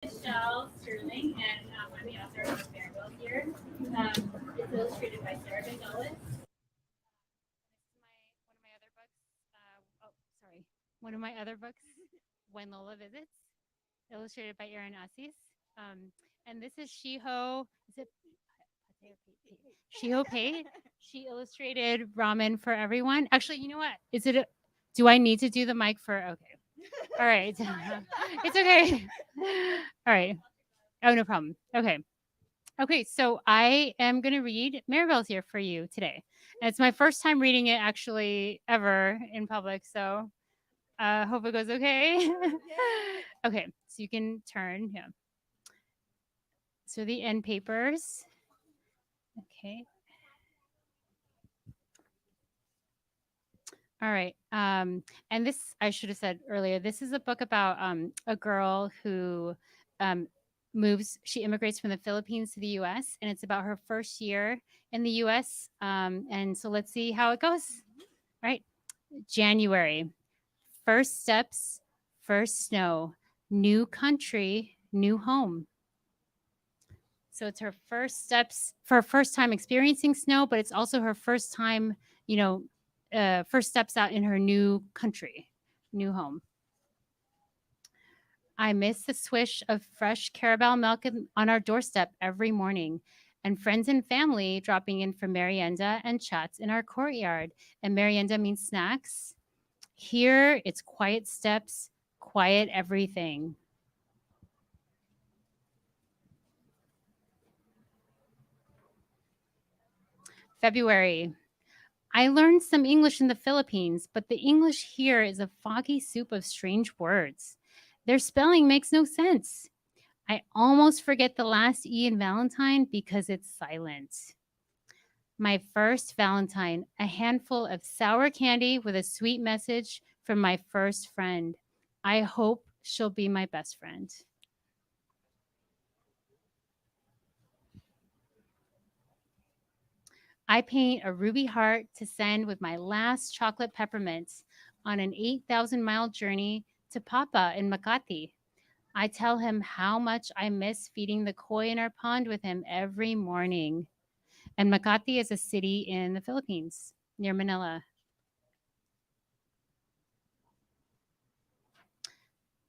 Michelle Sterling, and I'm the author of Maribel here. It's illustrated by Sarah Gonzalez. Sorry. One of my other books, When Lola Visits, illustrated by Erin Assis. And this is Shiho. Is it Pate or Pate? Shiho Pate. She illustrated Ramen for Everyone. Actually, you know what? Do I need to do the mic for? Okay. All right. It's okay. All right. Oh, no problem. Okay. Okay, so I am going to read Maribel's here for you today. And it's my first time reading it actually ever in public, so hope it goes okay. Okay, so you can turn. Yeah. So the end papers. Okay. All right. And this I should have said earlier. This is a book about a girl who um, She immigrates from the Philippines to the U.S. and it's about her first year in the U.S. And so let's see how it goes. All right. January. First steps, first snow, new country, new home. So it's her first steps for her first time experiencing snow, but it's also her first time, first steps out in her new country, new home. I miss the swish of fresh Carabao milk on our doorstep every morning, and friends and family dropping in for merienda and chats in our courtyard. And merienda means snacks. Here, it's quiet steps, quiet everything. February. I learned some English in the Philippines, but the English here is a foggy soup of strange words. Their spelling makes no sense. I almost forget the last E in Valentine because it's silent. My first Valentine, a handful of sour candy with a sweet message from my first friend. I hope she'll be my best friend. I paint a ruby heart to send with my last chocolate peppermints on an 8,000-mile journey to Papa in Makati. I tell him how much I miss feeding the koi in our pond with him every morning. And Makati is a city in the Philippines near Manila.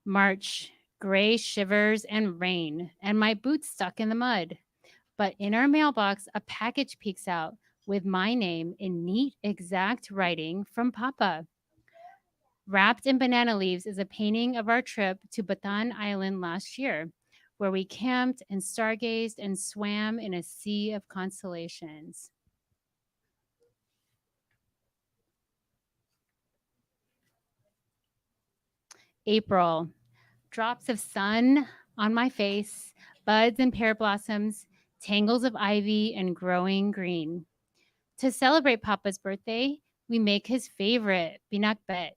March, gray shivers and rain, and my boots stuck in the mud. But in our mailbox, a package peeks out with my name in neat, exact writing from Papa. Wrapped in banana leaves is a painting of our trip to Batan Island last year, where we camped and stargazed and swam in a sea of constellations. April, drops of sun on my face, buds and pear blossoms, tangles of ivy and growing green. To celebrate Papa's birthday, we make his favorite, pinakbet.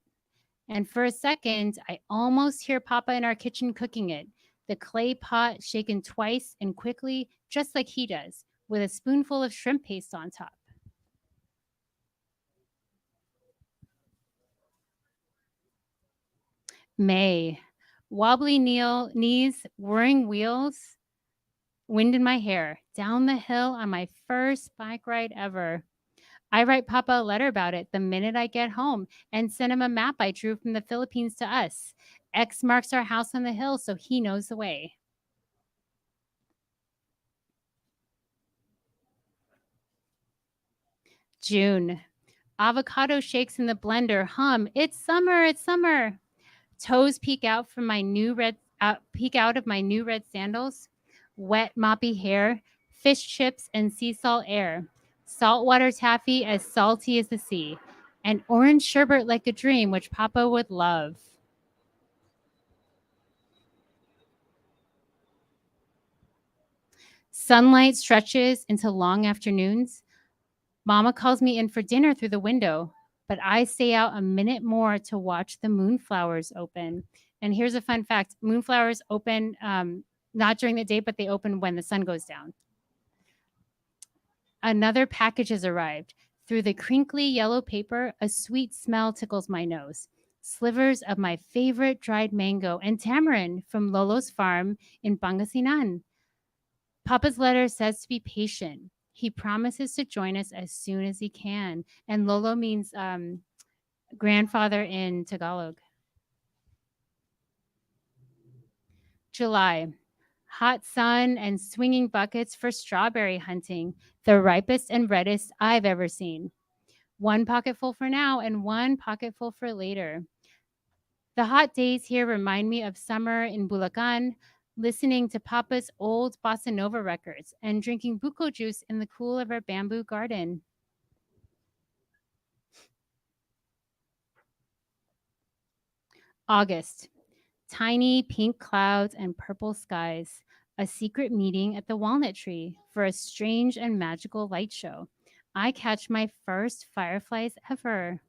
And for a second, I almost hear Papa in our kitchen cooking it. The clay pot shaken twice and quickly, just like he does, with a spoonful of shrimp paste on top. May. Wobbly knees, whirring wheels, wind in my hair, down the hill on my first bike ride ever. I write Papa a letter about it the minute I get home and send him a map I drew from the Philippines to us. X marks our house on the hill so he knows the way. June. Avocado shakes in the blender hum. It's summer, it's summer. Toes peek out of my new red sandals. Wet moppy hair, fish chips and sea salt air. Saltwater taffy as salty as the sea. And orange sherbet like a dream which Papa would love. Sunlight stretches into long afternoons. Mama calls me in for dinner through the window, but I stay out a minute more to watch the moonflowers open. And here's a fun fact: moonflowers open not during the day, but they open when the sun goes down. Another package has arrived. Through the crinkly yellow paper, a sweet smell tickles my nose. slivers of my favorite dried mango, and tamarind from Lolo's farm in Pangasinan. Papa's letter says to be patient. He promises to join us as soon as he can. And Lolo means grandfather in Tagalog. July. Hot sun and swinging buckets for strawberry hunting, the ripest and reddest I've ever seen. One pocketful for now and one pocketful for later. The hot days here remind me of summer in Bulacan, listening to Papa's old bossa nova records and drinking buko juice in the cool of our bamboo garden. August. Tiny pink clouds and purple skies. A secret meeting at the walnut tree for a strange and magical light show. I catch my first fireflies ever.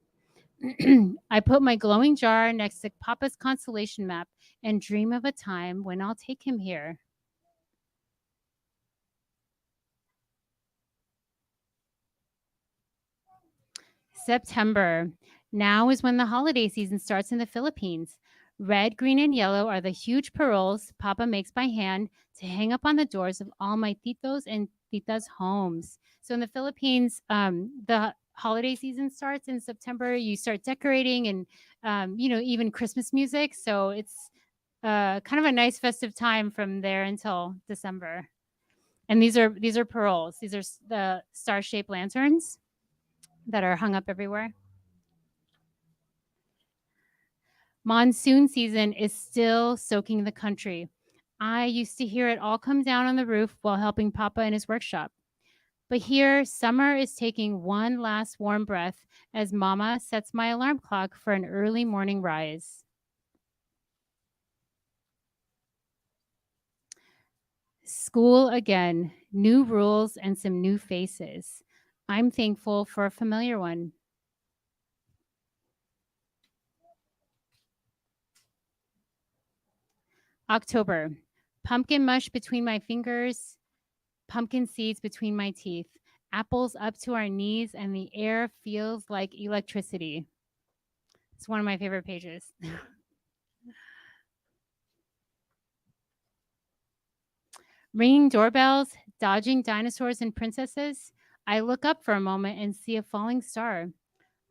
I put my glowing jar next to Papa's constellation map and dream of a time when I'll take him here. September. Now is when the holiday season starts in the Philippines. Red, green, and yellow are the huge paroles Papa makes by hand to hang up on the doors of all my titos and titas' homes. So in the Philippines, the holiday season starts in September. You start decorating and, even Christmas music. So it's kind of a nice festive time from there until December. And these are paroles. These are the star-shaped lanterns that are hung up everywhere. Monsoon season is still soaking the country. I used to hear it all come down on the roof while helping Papa in his workshop. But here, summer is taking one last warm breath as Mama sets my alarm clock for an early morning rise. School again, new rules and some new faces. I'm thankful for a familiar one. October, pumpkin mush between my fingers, pumpkin seeds between my teeth, apples up to our knees, and the air feels like electricity. It's one of my favorite pages. Ringing doorbells, dodging dinosaurs and princesses. I look up for a moment and see a falling star.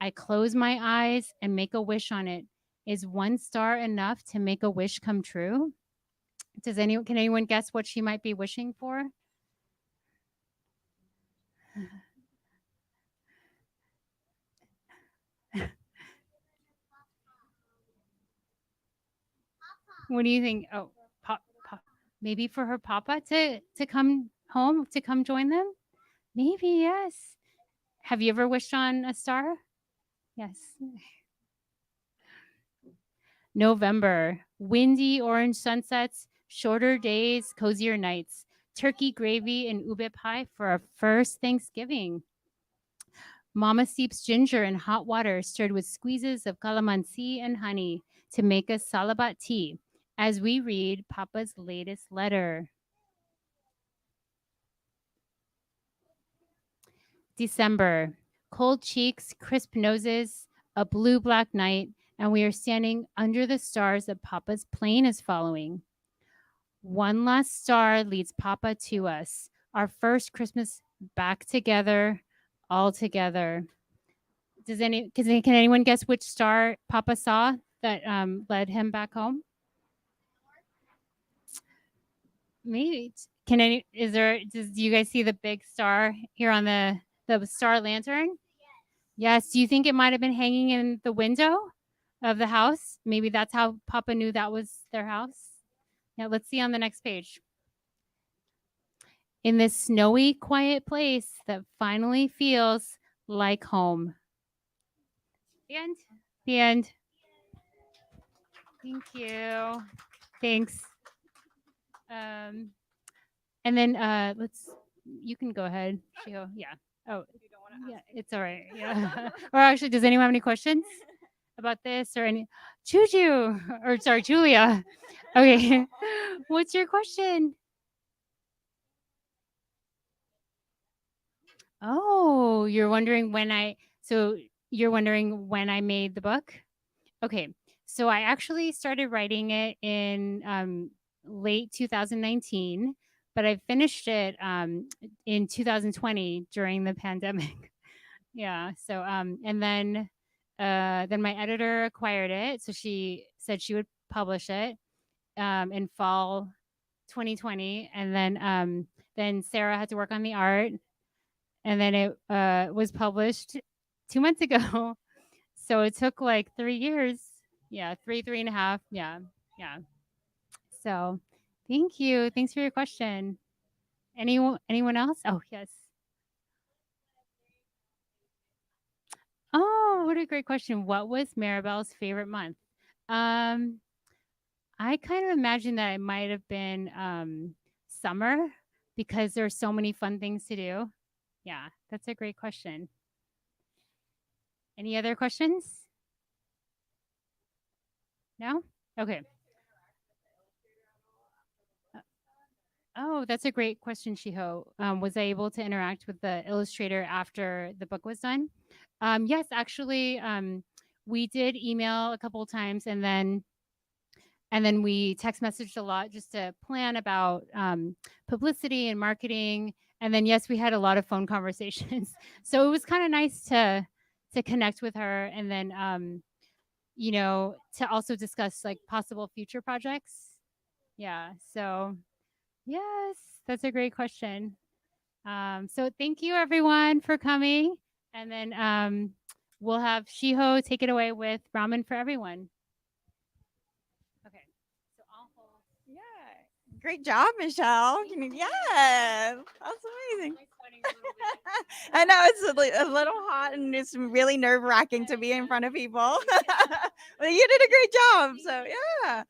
I close my eyes and make a wish on it. Is one star enough to make a wish come true? Can anyone guess what she might be wishing for? What do you think? Oh, maybe for her papa to come home to come join them. Maybe yes. Have you ever wished on a star? Yes. November, windy orange sunsets, shorter days, cozier nights, turkey gravy and ube pie for our first Thanksgiving. Mama steeps ginger in hot water stirred with squeezes of calamansi and honey to make us salabat tea as we read Papa's latest letter. December, cold cheeks, crisp noses, a blue black night, and we are standing under the stars that Papa's plane is following. One last star leads Papa to us, our first Christmas back together, all together. Can anyone guess which star Papa saw that led him back home? Maybe. Can any is there do you guys see the big star here on the star lantern? Yes. Do you think it might have been hanging in the window of the house? Maybe that's how Papa knew that was their house. Yeah, let's see on the next page. In this snowy, quiet place that finally feels like home. The end. The end. Thank you. Thanks. And then you can go ahead, Shiho. Yeah. Oh, yeah, it's all right. Yeah. Or actually, does anyone have any questions about this or any? Juju, or sorry, Julia. Okay. What's your question? Oh, you're wondering when I made the book? Okay. So I actually started writing it in late 2019, but I finished it in 2020 during the pandemic. Yeah. So then my editor acquired it. So she said she would publish it in fall 2020, and then Sarah had to work on the art, and then it was published 2 months ago. So it took like 3 years. Yeah, three and a half. Yeah, yeah. So thank you. Thanks for your question. Anyone else? Oh yes. Oh, what a great question. What was Maribel's favorite month? Um, I kind of imagine that it might have been summer because there's so many fun things to do. Yeah, that's a great question. Any other questions? No? Okay. Uh, Oh, that's a great question, Shiho. Was I able to interact with the illustrator after the book was done? Yes, actually, we did email a couple of times, and then we text messaged a lot just to plan about publicity and marketing. And then yes, we had a lot of phone conversations. So it was kind of nice to connect with her, and then to also discuss like possible future projects. Yeah. So yes, that's a great question. So thank you everyone for coming, and then we'll have Shiho take it away with ramen for everyone. Okay. So I'll hold. Yeah. Great job, Michelle. Yes. That's amazing. I'm sweating a little bit. I know it's a little hot and it's really nerve wracking to be in front of people. But you did a great job. So, yeah.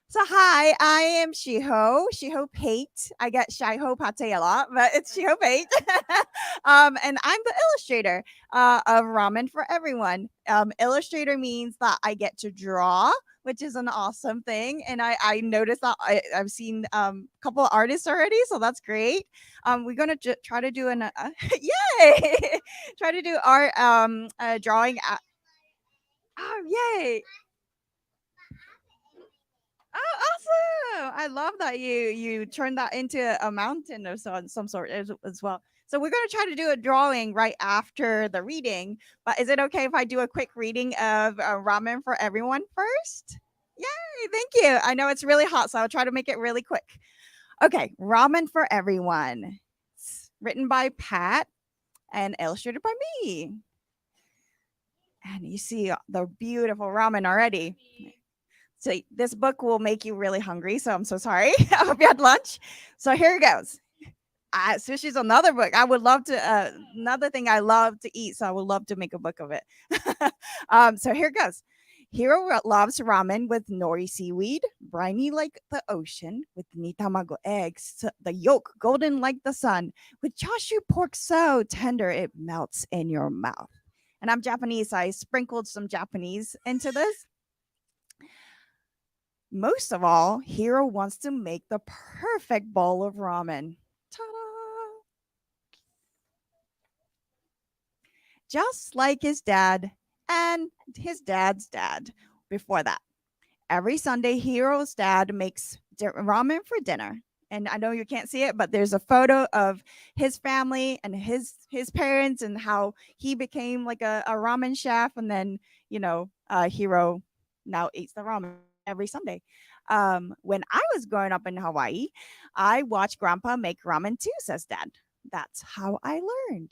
So hi, I am Shiho, Shiho Pate. I get Shiho Pate a lot, but it's Shiho Pate. And I'm the illustrator of Ramen for Everyone. Illustrator means that I get to draw, which is an awesome thing. And I noticed that I've seen a couple of artists already, so that's great. We're gonna try to do yay, try to do art drawing. Oh yay! Oh, awesome! I love that you turned that into a mountain of some sort as well. So we're gonna try to do a drawing right after the reading. But is it okay if I do a quick reading of Ramen for Everyone first? Yay! Thank you. I know it's really hot, so I'll try to make it really quick. Okay, Ramen for Everyone. It's written by Pat and illustrated by me. And you see the beautiful ramen already. So this book will make you really hungry. So I'm so sorry. I hope you had lunch. So here it goes. Sushi's another book. I would love to. Another thing I love to eat. So I would love to make a book of it. So here it goes. Hero loves ramen with nori seaweed, briny like the ocean, with nitamago eggs, the yolk golden like the sun, with chashu pork so tender it melts in your mouth. And I'm Japanese, so I sprinkled some Japanese into this. Most of all, Hiro wants to make the perfect bowl of ramen. Ta-da! Just like his dad and his dad's dad before that. Every Sunday, Hiro's dad makes ramen for dinner. And I know you can't see it, but there's a photo of his family and his parents and how he became like a ramen chef. And then, Hiro now eats the ramen every Sunday. When I was growing up in Hawaii, I watched Grandpa make ramen too, says Dad. That's how I learned.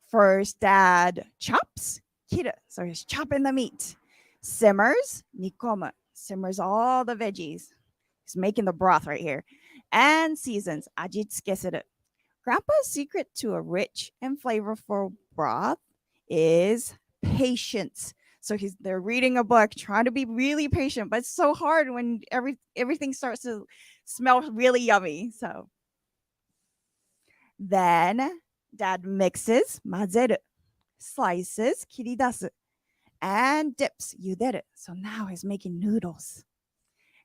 First, Dad chops, kira, so he's chopping the meat. Simmers, nikoma, simmers all the veggies. He's making the broth right here. And seasons, ajitsuke. Grandpa's secret to a rich and flavorful broth is patience. So they're reading a book, trying to be really patient, but it's so hard when everything starts to smell really yummy. So then Dad mixes, mazeru, slices, kiridasu, and dips, yuderu. So now he's making noodles.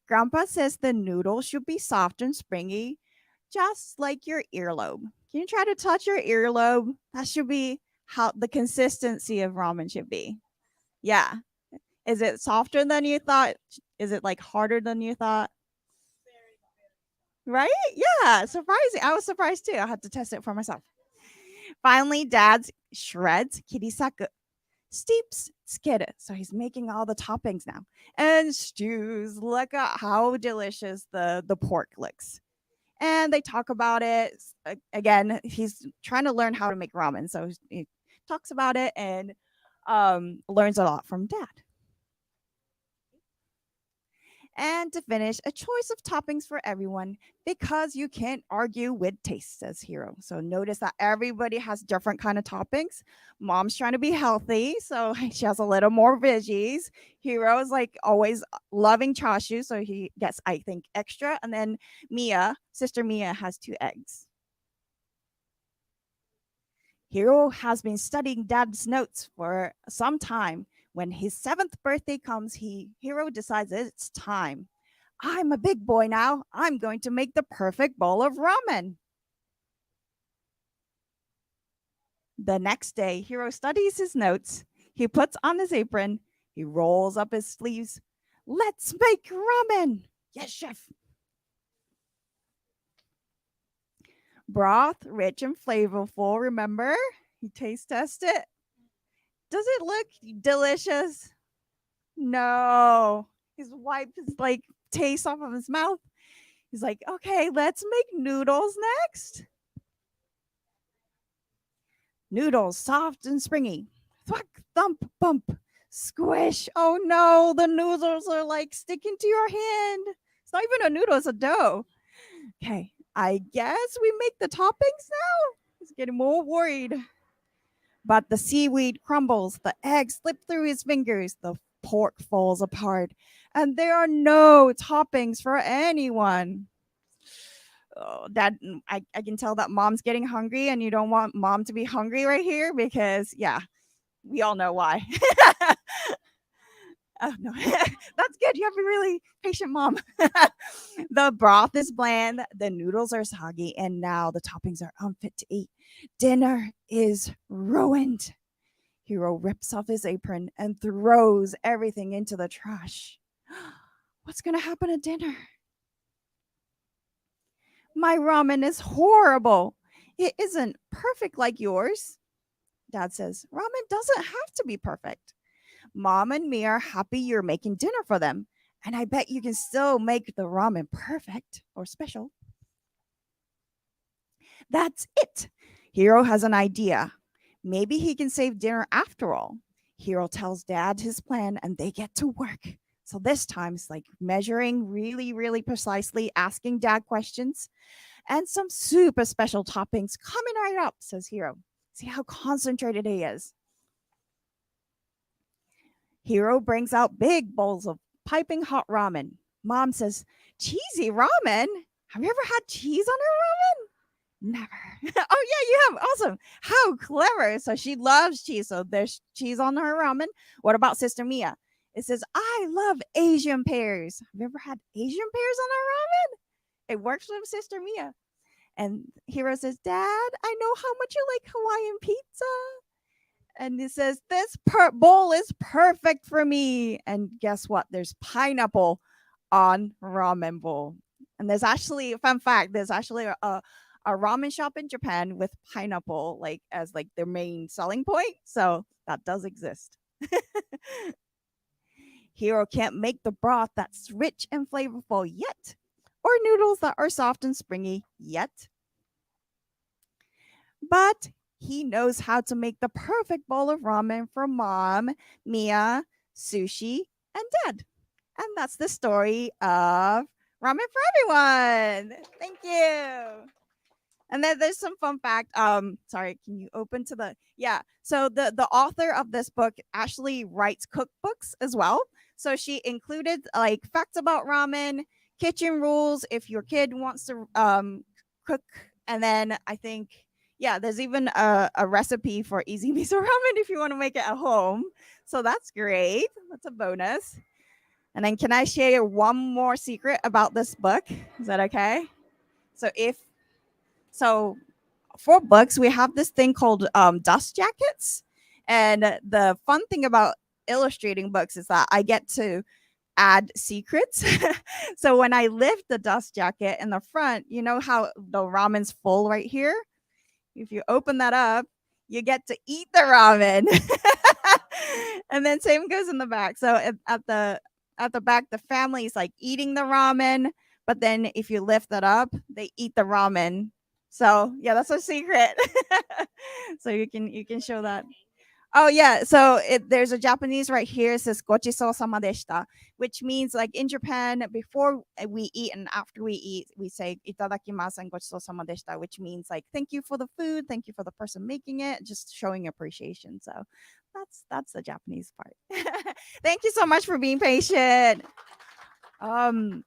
Grandpa says the noodles should be soft and springy, just like your earlobe. Can you try to touch your earlobe? That should be how the consistency of ramen should be. Yeah. Is it softer than you thought? Is it like harder than you thought? Right? Yeah, surprising. I was surprised too. I had to test it for myself. Finally, Dad shreds kirisaku, steeps skid. So he's making all the toppings now. And stews. Look at how delicious the pork looks. And they talk about it. Again, he's trying to learn how to make ramen. So he talks about it and learns a lot from Dad. And to finish, a choice of toppings for everyone because you can't argue with taste, says Hero. So notice that everybody has different kind of toppings. Mom's trying to be healthy, so she has a little more veggies. Hero is like always loving chashu, so he gets, I think, extra. And then sister Mia, has 2 eggs. Hero has been studying Dad's notes for some time. When his 7th birthday comes, Hero decides it's time. I'm a big boy now. I'm going to make the perfect bowl of ramen. The next day, Hero studies his notes. He puts on his apron. He rolls up his sleeves. Let's make ramen. Yes, chef. Broth, rich and flavorful. Remember? He taste tested it. Does it look delicious? No. His wipe is like taste off of his mouth. He's like, okay, let's make noodles next. Noodles, soft and springy. Thwack, thump, bump, squish. Oh no, the noodles are like sticking to your hand. It's not even a noodle, it's a dough. Okay, I guess we make the toppings now. He's getting more worried. But the seaweed crumbles, the eggs slip through his fingers, the pork falls apart, and there are no toppings for anyone. Oh, Dad, I can tell that mom's getting hungry, and you don't want mom to be hungry right here because, yeah, we all know why. Oh, no. That's good. You have a really patient mom. The broth is bland, the noodles are soggy, and now the toppings are unfit to eat. Dinner is ruined. Hero rips off his apron and throws everything into the trash. What's going to happen at dinner? My ramen is horrible. It isn't perfect like yours. Dad says, ramen doesn't have to be perfect. Mom and me are happy you're making dinner for them. And I bet you can still make the ramen perfect or special. That's it. Hero has an idea. Maybe he can save dinner after all. Hero tells Dad his plan and they get to work. So this time it's like measuring really, really precisely, asking Dad questions, and some super special toppings coming right up, says Hero. See how concentrated he is. Hero brings out big bowls of piping hot ramen. Mom says, cheesy ramen? Have you ever had cheese on her ramen? Never. Oh, yeah, you have. Awesome. How clever. So she loves cheese. So there's cheese on her ramen. What about Sister Mia? It says, I love Asian pears. Have you ever had Asian pears on our ramen? It works with Sister Mia. And Hero says, Dad, I know how much you like Hawaiian pizza. And it says, this bowl is perfect for me. And guess what? There's pineapple on ramen bowl. And there's actually, fun fact, there's actually a ramen shop in Japan with pineapple like as like their main selling point. So that does exist. Hero can't make the broth that's rich and flavorful yet, or noodles that are soft and springy yet. But he knows how to make the perfect bowl of ramen for Mom, Mia, Sushi, and Dad. And that's the story of Ramen for Everyone. Thank you. And then there's some fun fact. Sorry, can you open to the so the author of this book actually writes cookbooks as well. So she included like facts about ramen, kitchen rules if your kid wants to cook, and then I think there's even a recipe for easy miso ramen if you want to make it at home. So that's great. That's a bonus. And then can I share one more secret about this book? Is that okay? So for books, we have this thing called dust jackets. And the fun thing about illustrating books is that I get to add secrets. So when I lift the dust jacket in the front, you know how the ramen's full right here? If you open that up, you get to eat the ramen. And then same goes in the back. So at the back, the family is like eating the ramen, but then if you lift that up, they eat the ramen. So yeah, that's a secret. So you can show that. Oh yeah, so there's a Japanese right here. It says "gochiso sama deshita," which means like in Japan, before we eat and after we eat, we say "itadakimasu" and "gochiso sama deshita," which means like thank you for the food, thank you for the person making it, just showing appreciation. So that's the Japanese part. Thank you so much for being patient. Um,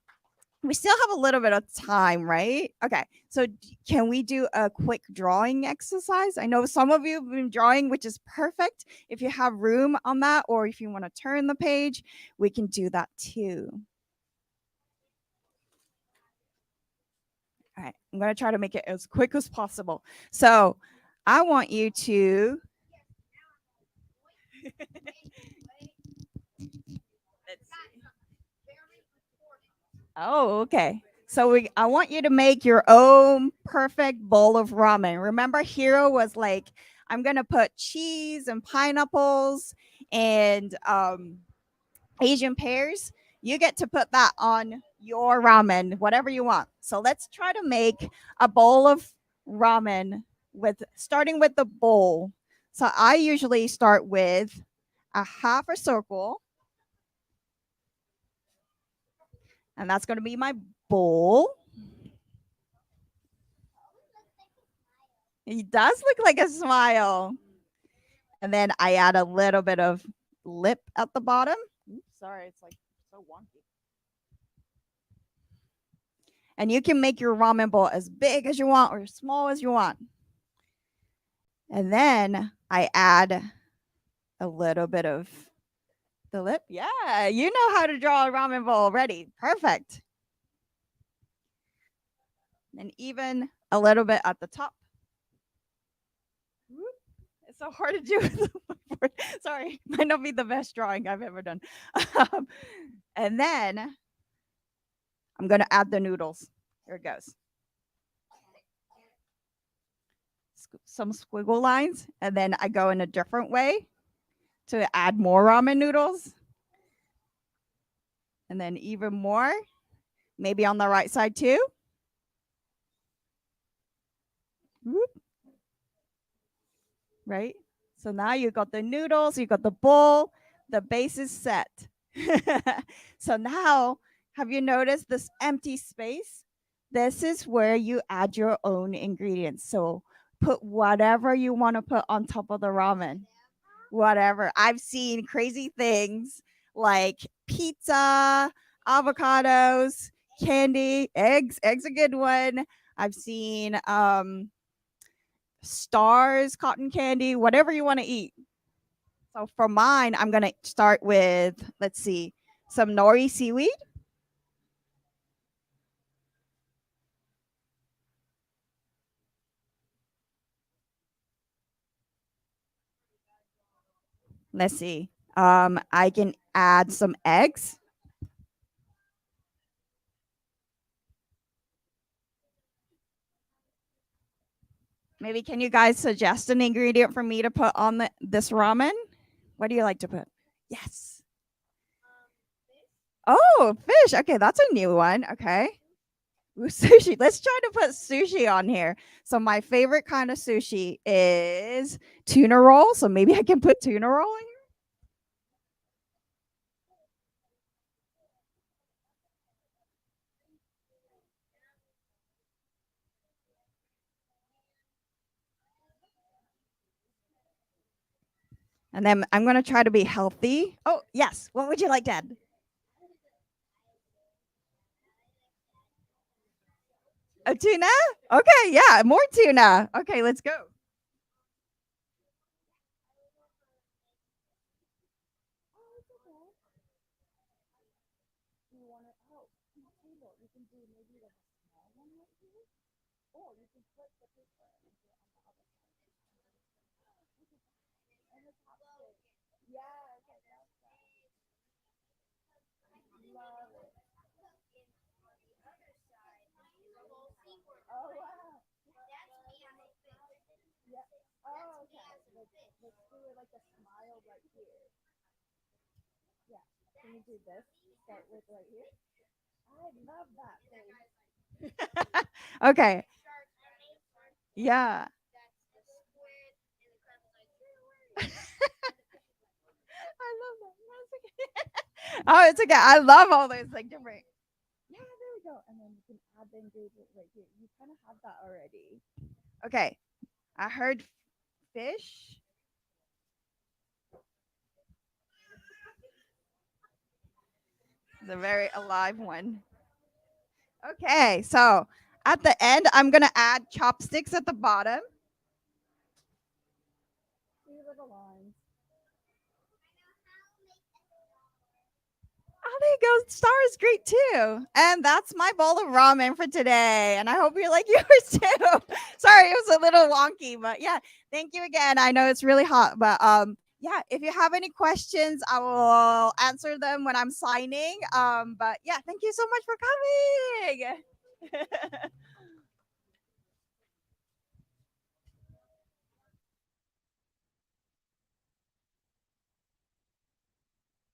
we still have a little bit of time, right? Okay. So can we do a quick drawing exercise? I know some of you have been drawing, which is perfect. If you have room on that, or if you want to turn the page, we can do that too. All right. I'm going to try to make it as quick as possible. So I want you to. Oh, okay. So I want you to make your own perfect bowl of ramen. Remember, Hero was like, I'm gonna put cheese and pineapples and Asian pears. You get to put that on your ramen, whatever you want. So let's try to make a bowl of ramen with starting with the bowl. So I usually start with a half a circle, and that's going to be my bowl. He does look like a smile. And then I add a little bit of lip at the bottom. Oops, sorry, it's like so wonky. And you can make your ramen bowl as big as you want or as small as you want. And then I add a little bit of the lip. Yeah, you know how to draw a ramen bowl already. Perfect. And even a little bit at the top. It's so hard to do with the board. Sorry, might not be the best drawing I've ever done. And then I'm going to add the noodles. Here it goes. Some squiggle lines, and then I go in a different way to add more ramen noodles. And then even more, maybe on the right side too. Whoop. Right? So now you got the noodles, you got the bowl, the base is set. So now, have you noticed this empty space? This is where you add your own ingredients. So put whatever you want to put on top of the ramen. Whatever. I've seen crazy things like pizza, avocados, candy, eggs. Eggs a good one. I've seen stars, cotton candy, whatever you want to eat. So for mine, I'm gonna start with, let's see, some nori seaweed. Let's see. I can add some eggs. Maybe can you guys suggest an ingredient for me to put on this ramen? What do you like to put? Yes. Oh, fish. Okay, that's a new one. Okay. Ooh, sushi. Let's try to put sushi on here. So my favorite kind of sushi is tuna roll. So maybe I can put tuna roll in here. And then I'm going to try to be healthy. Oh, yes. What would you like to add? A tuna? Okay, yeah, more tuna. Okay, let's go. let's do it like a smile right here. Yeah. Can you do this? Start with right here. I love that face. Okay. Yeah. I love that. That's okay. Oh, it's okay. I love all those like different. Yeah, there we go. And then you can add the ingredient right here. You kind of have that already. Okay. I heard fish. The very alive one. Okay, so at the end, I'm gonna add chopsticks at the bottom. Three little lines. Oh, there you go. Star is great too. And that's my bowl of ramen for today. And I hope you like yours too. Sorry, it was a little wonky, but yeah. Thank you again. I know it's really hot, but yeah, if you have any questions, I will answer them when I'm signing. But yeah, thank you so much for coming.